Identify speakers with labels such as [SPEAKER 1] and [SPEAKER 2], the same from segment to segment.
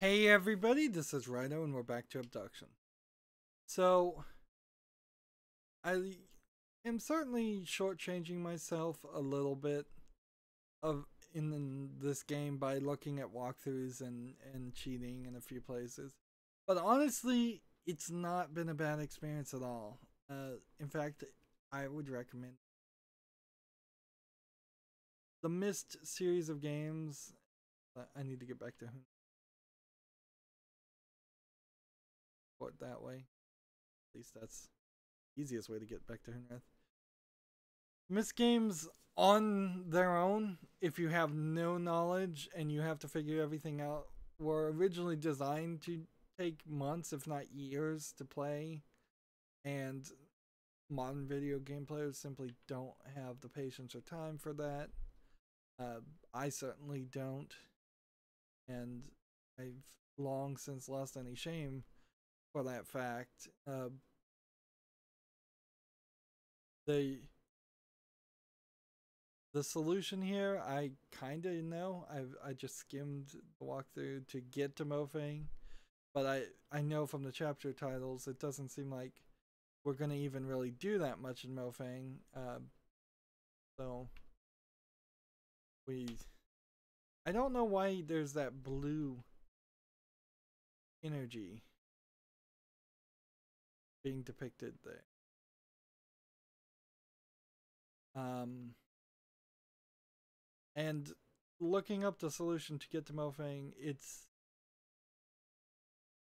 [SPEAKER 1] Hey everybody, this is Rydo and we're back to Obduction. So, I am certainly shortchanging myself a little bit of in this game by looking at walkthroughs and cheating in a few places. But honestly, it's not been a bad experience at all. In fact, I would recommend the Myst series of games. I need to get back to who it that way. At least that's the easiest way to get back to Hunreth. Myst games on their own, if you have no knowledge and you have to figure everything out, were originally designed to take months, if not years, to play. And modern video game players simply don't have the patience or time for that. I certainly don't. And I've long since lost any shame for that fact. The solution here, I kind of know. I just skimmed the walkthrough to get to Mofang, but I know from the chapter titles it doesn't seem like we're gonna even really do that much in Mofang. So I don't know why there's that blue energy being depicted there. And looking up the solution to get to Mofang, it's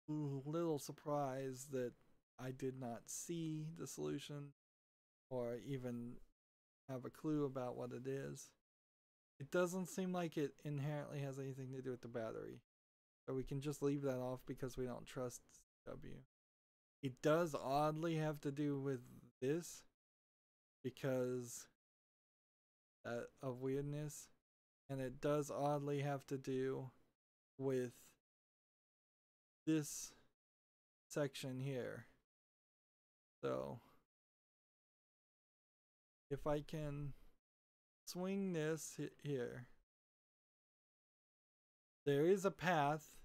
[SPEAKER 1] a little surprised that I did not see the solution or even have a clue about what it is. It doesn't seem like it inherently has anything to do with the battery. So we can just leave that off because we don't trust W. It does oddly have to do with this because of weirdness. And it does oddly have to do with this section here. So if I can swing this here, there is a path,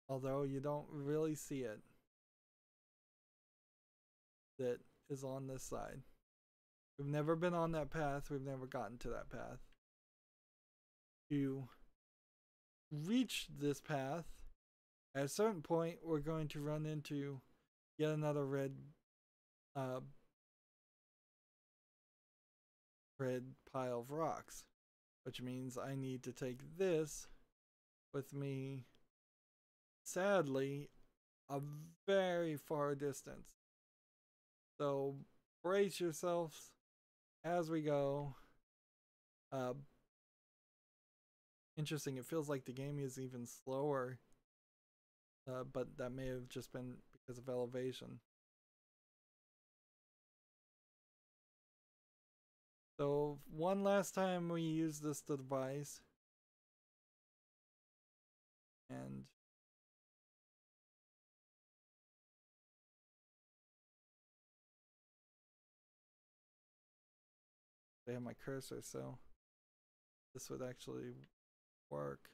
[SPEAKER 1] although you don't really see it, that is on this side. We've never been on that path. We've never gotten to that path. To reach this path, at a certain point, we're going to run into yet another red pile of rocks, which means I need to take this with me, sadly, a very far distance. So brace yourselves as we go. Interesting, it feels like the game is even slower, but that may have just been because of elevation. So one last time we use this device, and I have my cursor, so this would actually work.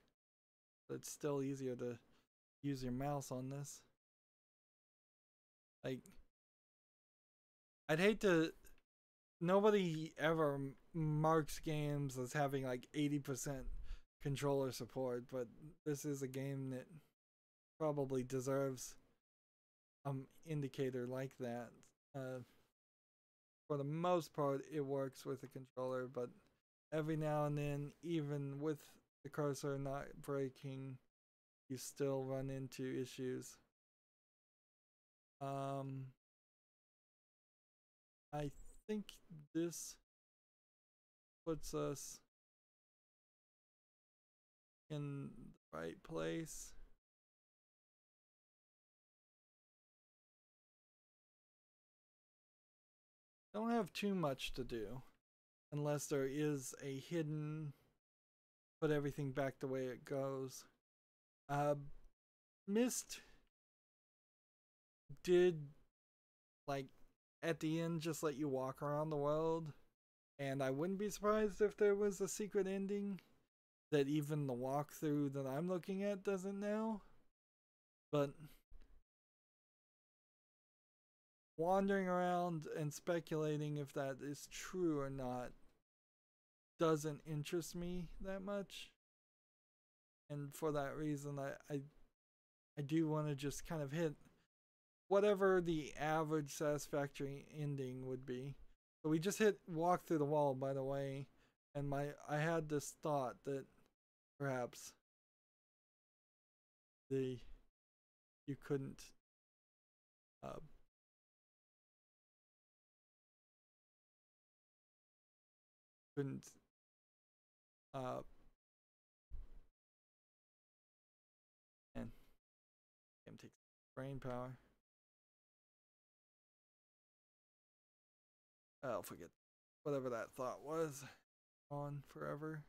[SPEAKER 1] But it's still easier to use your mouse on this. Like, I'd hate to. Nobody ever marks games as having like 80% controller support, but this is a game that probably deserves an indicator like that. For the most part, it works with a controller, but every now and then, even with the cursor not breaking, you still run into issues. I think this puts us in the right place. Don't have too much to do unless there is a hidden put everything back the way it goes. Myst did, like, at the end just let you walk around the world, and I wouldn't be surprised if there was a secret ending that even the walkthrough that I'm looking at doesn't know. But wandering around and speculating if that is true or not doesn't interest me that much. And for that reason, I do want to just kind of hit whatever the average satisfactory ending would be. So we just hit walk through the wall, by the way, and I had this thought that perhaps you couldn't couldn't and game takes brain power. I'll forget whatever that thought was on forever.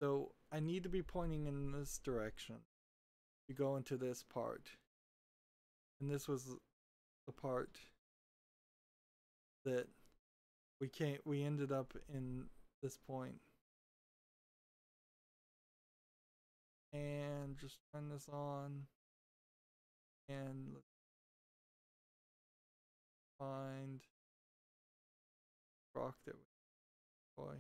[SPEAKER 1] So I need to be pointing in this direction to go into this part. And this was the part that we ended up in this point. And just turn this on and let's find rock that we enjoy.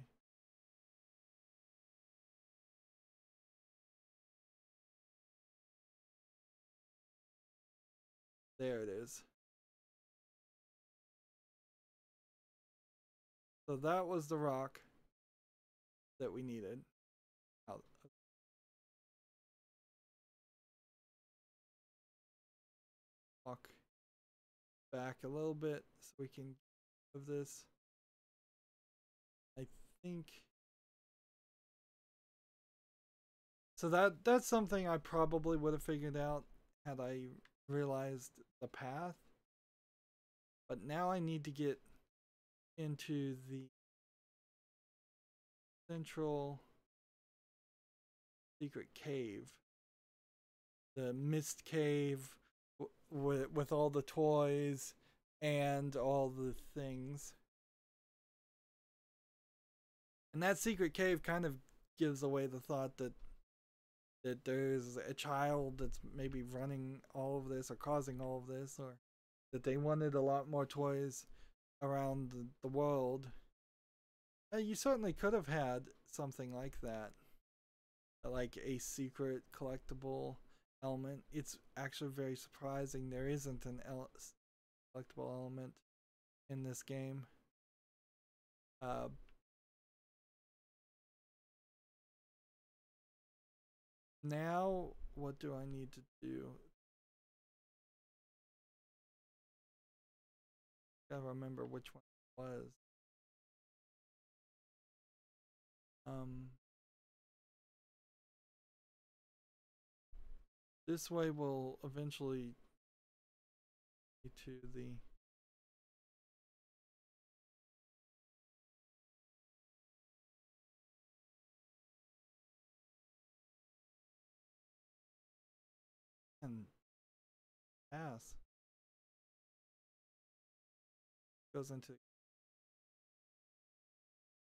[SPEAKER 1] There it is. So that was the rock that we needed. Walk back a little bit so we can give this. I think so that's something I probably would have figured out had I realized the path. But now I need to get into the central secret cave. The Myst cave with all the toys and all the things. And that secret cave kind of gives away the thought that there's a child that's maybe running all of this or causing all of this, or that they wanted a lot more toys around the world. You certainly could have had something like that, like a secret collectible element. It's actually very surprising there isn't an collectible element in this game. Now, what do I need to do? Gotta remember which one it was. This way will eventually lead to the and pass. Goes into a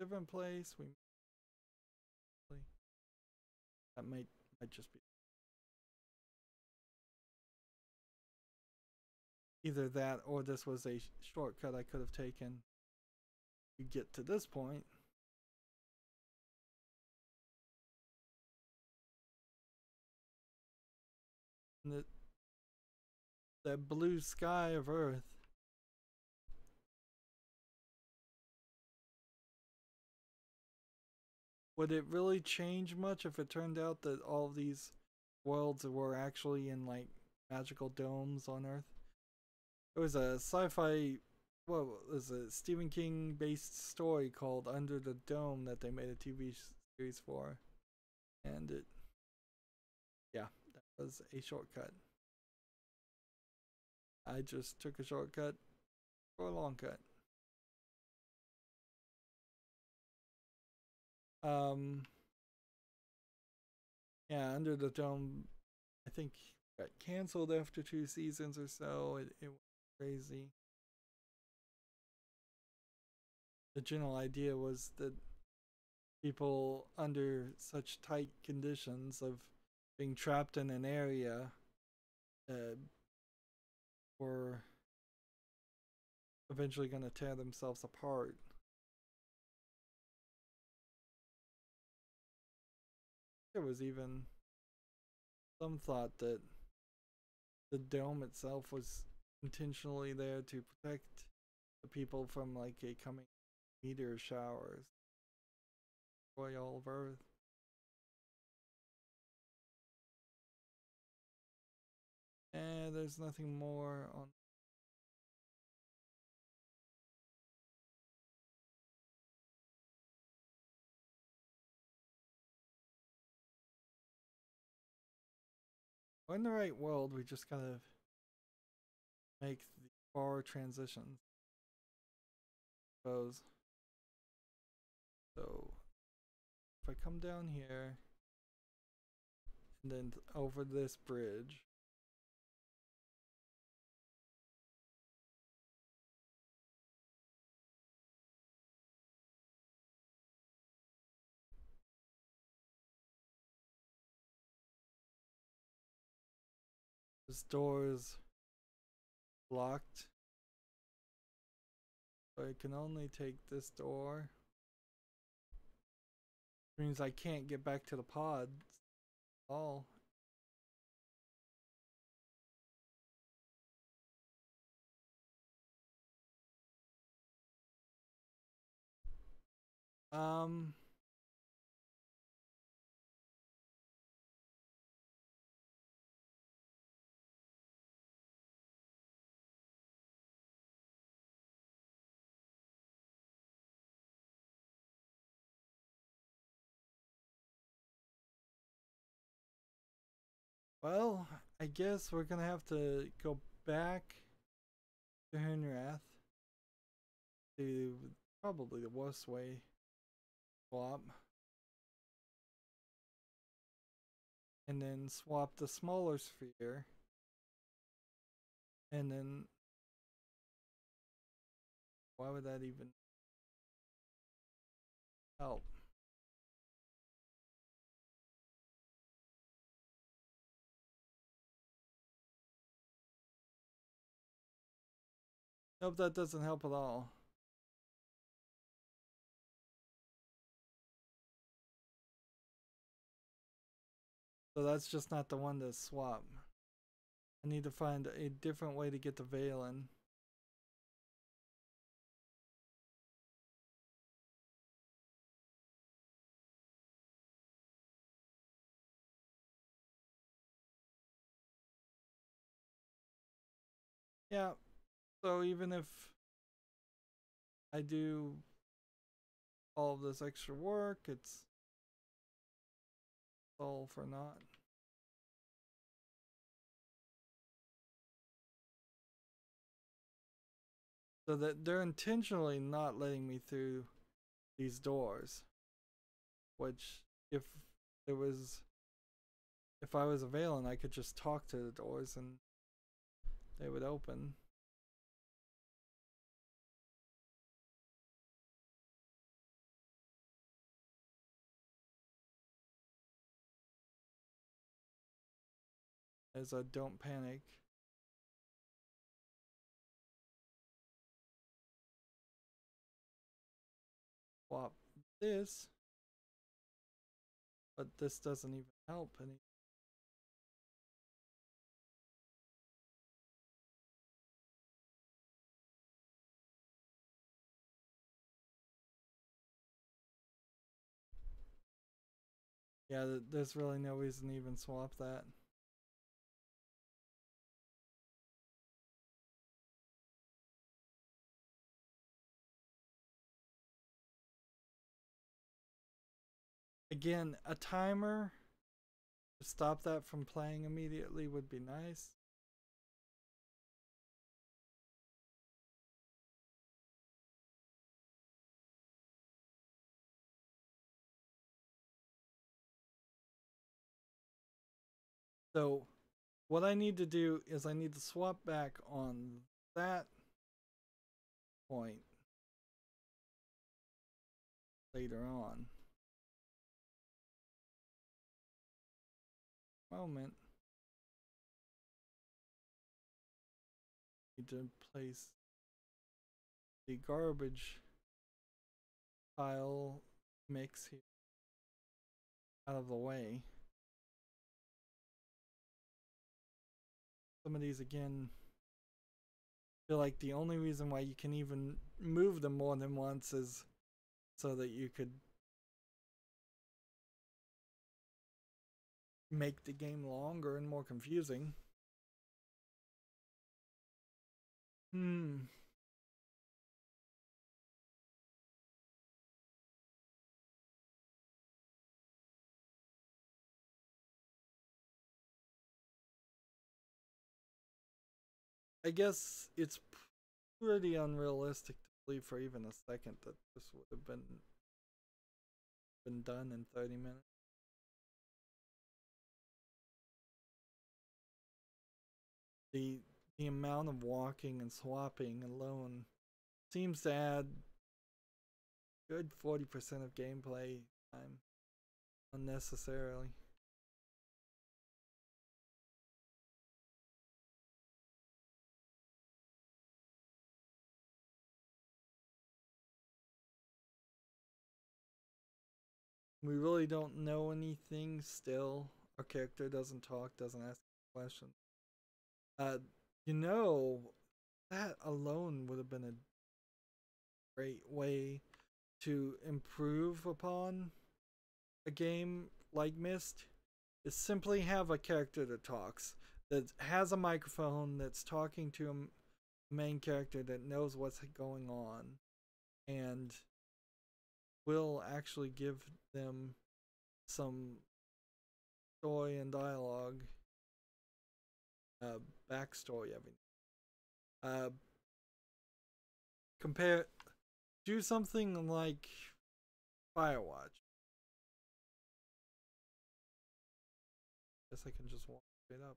[SPEAKER 1] different place. That might just be either that or this was a shortcut I could have taken to get to this point. And that blue sky of Earth. Would it really change much if it turned out that all of these worlds were actually in like magical domes on Earth? It was a sci-fi, what was a Stephen King based story called Under the Dome that they made a TV series for. And yeah, that was a shortcut. I just took a shortcut for a long cut. Yeah, Under the Dome, I think got canceled after 2 seasons or so. It was crazy. The general idea was that people under such tight conditions of being trapped in an area were eventually going to tear themselves apart. There was even some thought that the dome itself was intentionally there to protect the people from like a coming meteor showers, destroy all of Earth. And there's nothing more on. We're in the right world, we just gotta make the far transitions. I suppose. So if I come down here and then over this bridge, this door is locked. So I can only take this door. Which means I can't get back to the pod at all. Well, I guess we're gonna have to go back to Hunrath to probably the worst way swap. And then swap the smaller sphere. And then why would that even help? Nope, that doesn't help at all. So that's just not the one to swap. I need to find a different way to get the veil in. Yeah, so even if I do all of this extra work, it's all for naught. So that they're intentionally not letting me through these doors. Which, if there was, if I was a Valen, I could just talk to the doors and they would open. As I don't panic. Swap this. But this doesn't even help any. Yeah, there's really no reason to even swap that. Again, a timer to stop that from playing immediately would be nice. So what I need to do is I need to swap back on that point later on. moment. Need to place the garbage pile mix here out of the way. Some of these again feel like the only reason why you can even move them more than once is so that you could make the game longer and more confusing. I guess it's pretty unrealistic to believe for even a second that this would have been done in 30 minutes. The amount of walking and swapping alone seems to add good 40% of gameplay time unnecessarily. We really don't know anything still. Our character doesn't talk, doesn't ask questions. You know, that alone would have been a great way to improve upon a game like Myst, is simply have a character that talks, that has a microphone, that's talking to a main character that knows what's going on, and will actually give them some story and dialogue, backstory, do something like Firewatch. Guess I can just walk straight up.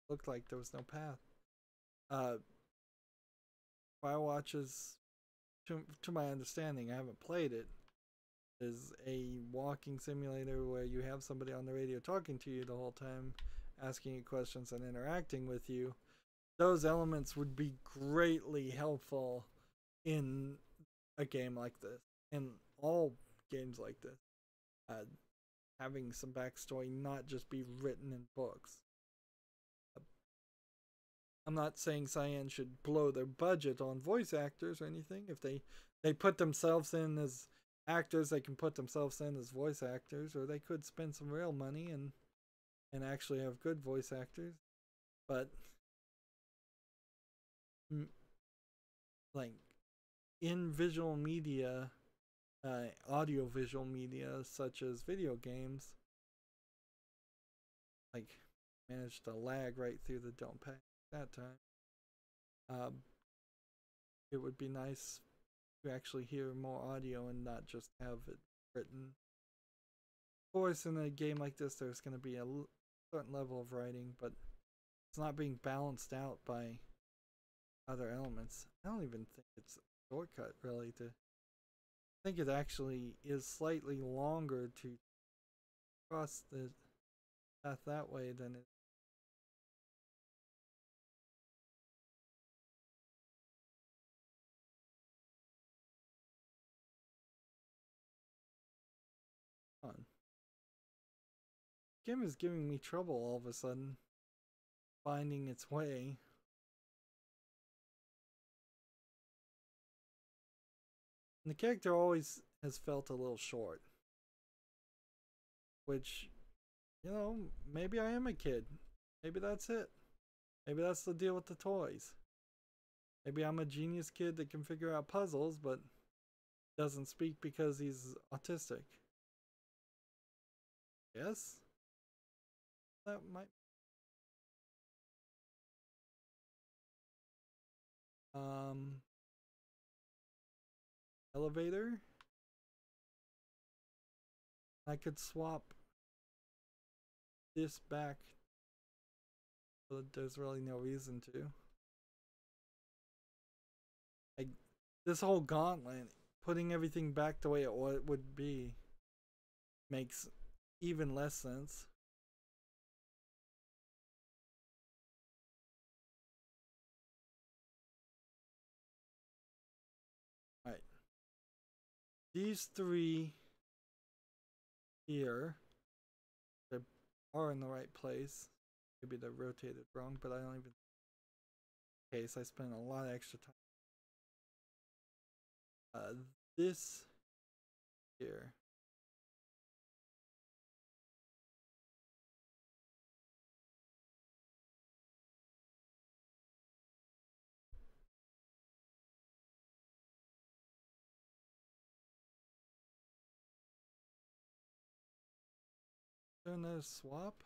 [SPEAKER 1] Looked like there was no path. Firewatch is, to my understanding, I haven't played it, is a walking simulator where you have somebody on the radio talking to you the whole time, asking you questions and interacting with you. Those elements would be greatly helpful in a game like this, in all games like this. Having some backstory, not just be written in books. I'm not saying Cyan should blow their budget on voice actors or anything. If they put themselves in as actors, they can put themselves in as voice actors, or they could spend some real money and actually have good voice actors. But like in visual media, audio visual media such as video games, like managed to lag right through the don't pay that time. It would be nice to actually hear more audio and not just have it written. Of course, in a game like this, there's going to be a certain level of writing, but it's not being balanced out by other elements. I don't even think it's a shortcut, really. I think it actually is slightly longer to cross the path that way than it. On. Game is giving me trouble all of a sudden, finding its way. And the character always has felt a little short. Which, you know, maybe I am a kid. Maybe that's it. Maybe that's the deal with the toys. Maybe I'm a genius kid that can figure out puzzles, but doesn't speak because he's autistic. Yes? That might. Elevator? I could swap this back, but there's really no reason to. This whole gauntlet, putting everything back the way it would be, makes even less sense. these three here that are in the right place. Maybe they're rotated wrong, but I don't even. Okay, so I spent a lot of extra time. This here. Is there another swap?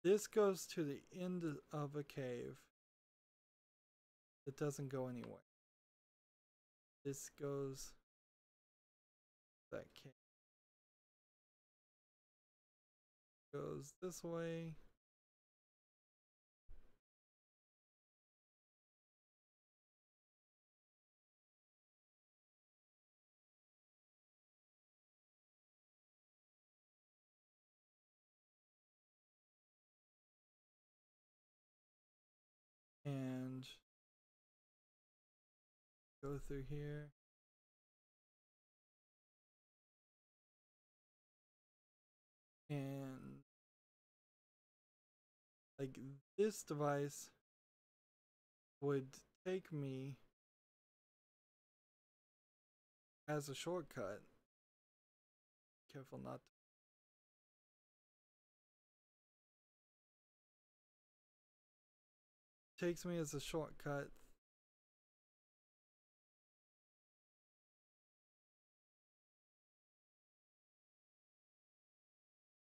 [SPEAKER 1] This goes to the end of a cave. It doesn't go anywhere. This goes that cave. Goes this way. And go through here. And like this device would take me as a shortcut. Careful not to. Takes me as a shortcut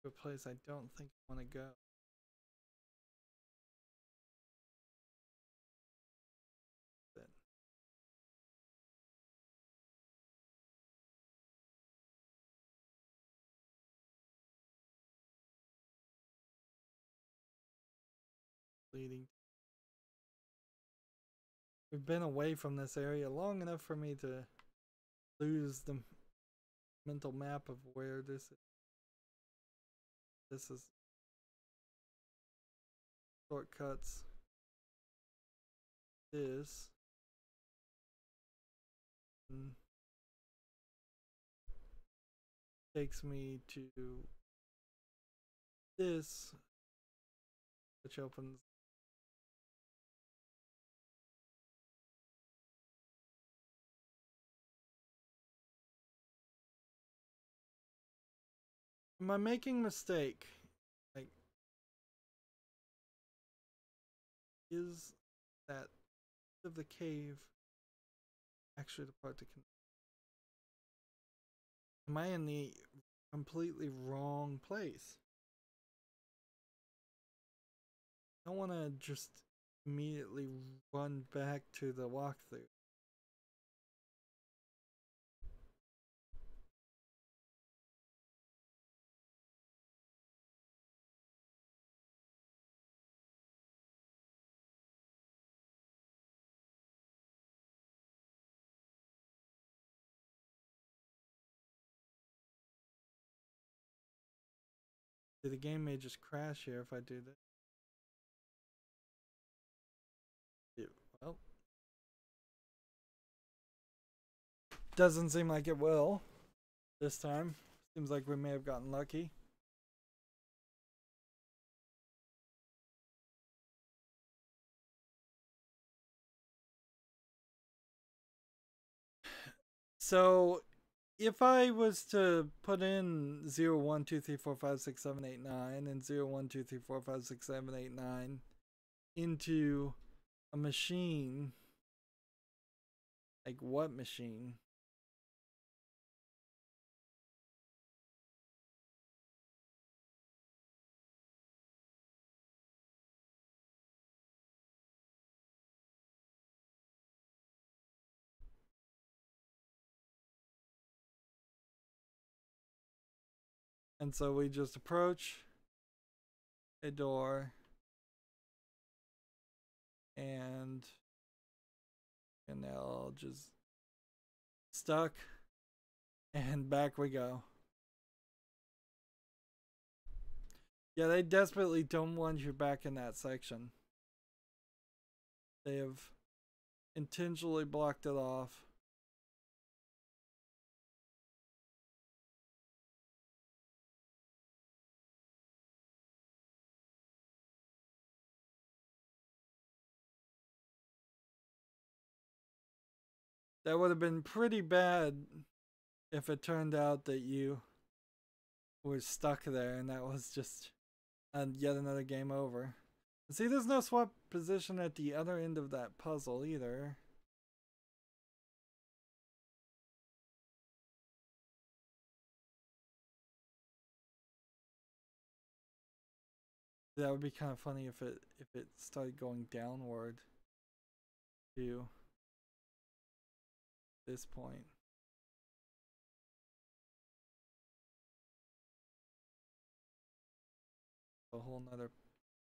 [SPEAKER 1] to a place I don't think I want to go. Leading. We've been away from this area long enough for me to lose the mental map of where this is. This is shortcuts. This. Takes me to this, which opens. Am I making a mistake? Like, is that of the cave actually the part to am I in the completely wrong place? I want to just immediately run back to the walkthrough. The game may just crash here if I do that. Well, doesn't seem like it will this time. Seems like we may have gotten lucky. So if I was to put in 0, 1, 2, 3, 4, 5, 6, 7, 8, 9 and 0, 1, 2, 3, 4, 5, 6, 7, 8, 9 into a machine, like what machine? And so we just approach a door and now just stuck and back we go. Yeah, they desperately don't want you back in that section. They have intentionally blocked it off. That would have been pretty bad if it turned out that you were stuck there and that was just yet another game over. See, there's no swap position at the other end of that puzzle either. That would be kind of funny if it started going downward to this point. A whole nother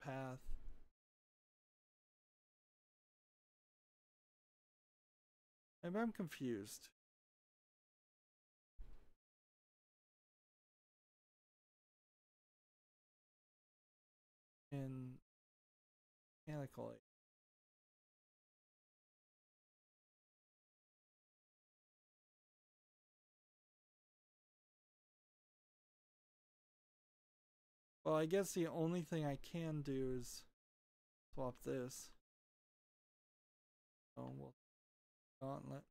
[SPEAKER 1] path. Maybe I'm confused. In mechanically. Well, I guess the only thing I can do is swap this. Oh, we'll gauntlet.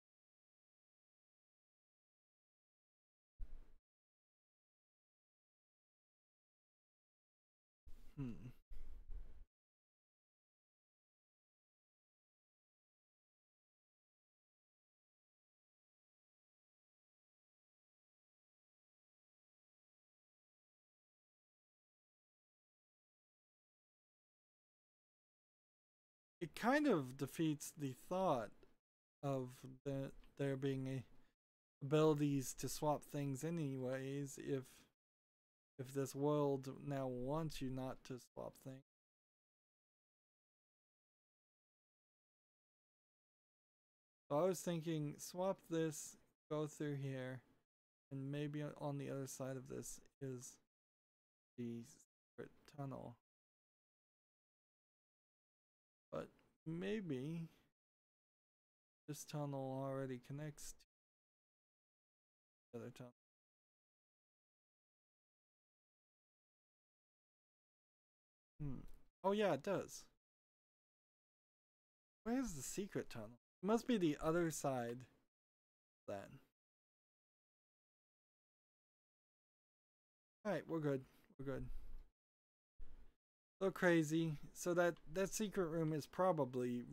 [SPEAKER 1] It kind of defeats the thought of there being abilities to swap things anyways if this world now wants you not to swap things. So I was thinking swap this, go through here, and maybe on the other side of this is the secret tunnel. But maybe this tunnel already connects to the other tunnel. Oh yeah, it does. Where's the secret tunnel? It must be the other side then. Alright, we're good. We're good. So crazy. So that secret room is probably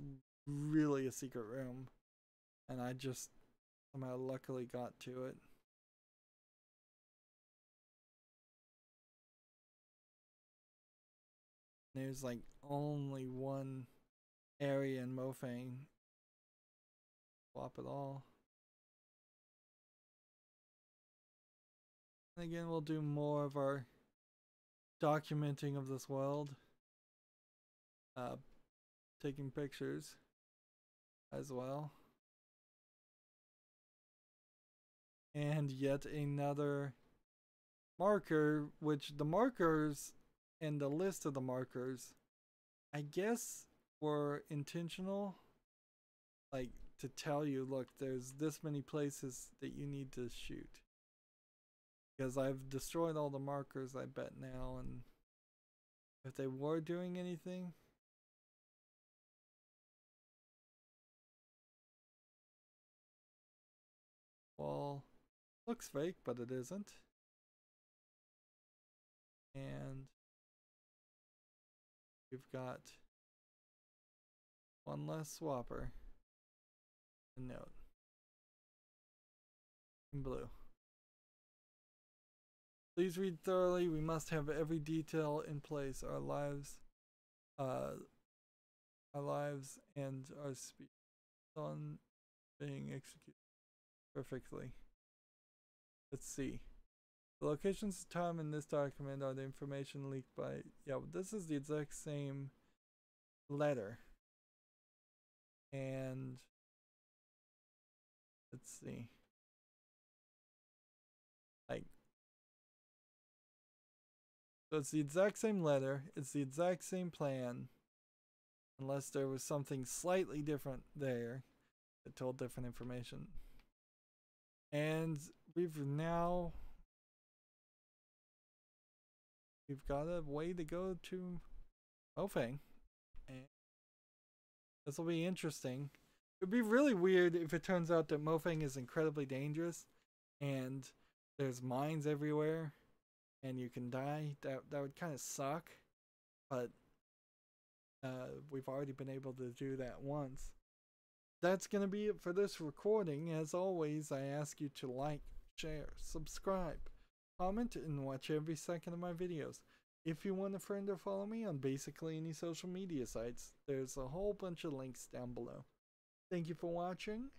[SPEAKER 1] really a secret room. And I just somehow luckily got to it. There's like only one area in Mofang. Swap it all. And again, we'll do more of our documenting of this world. Taking pictures as well. And yet another marker, which the markers and the list of the markers, I guess, were intentional. Like, to tell you, look, there's this many places that you need to shoot. Because I've destroyed all the markers, I bet now, and if they were doing anything. Well, looks fake, but it isn't. And we've got one less swapper. A note. In blue. Please read thoroughly. We must have every detail in place. Our lives and our speech on being executed perfectly. Let's see. The locations of time in this document are the information leaked by... Yeah, this is the exact same letter. And... let's see. Like... So it's the exact same letter. It's the exact same plan. Unless there was something slightly different there that told different information. And we've got a way to go to Mofang. And this will be interesting. It'd be really weird if it turns out that Mofang is incredibly dangerous and there's mines everywhere and you can die. That would kind of suck. But we've already been able to do that once. That's going to be it for this recording. As always, I ask you to like, share, subscribe, comment, and watch every second of my videos. If you want a friend or follow me on basically any social media sites, there's a whole bunch of links down below. Thank you for watching.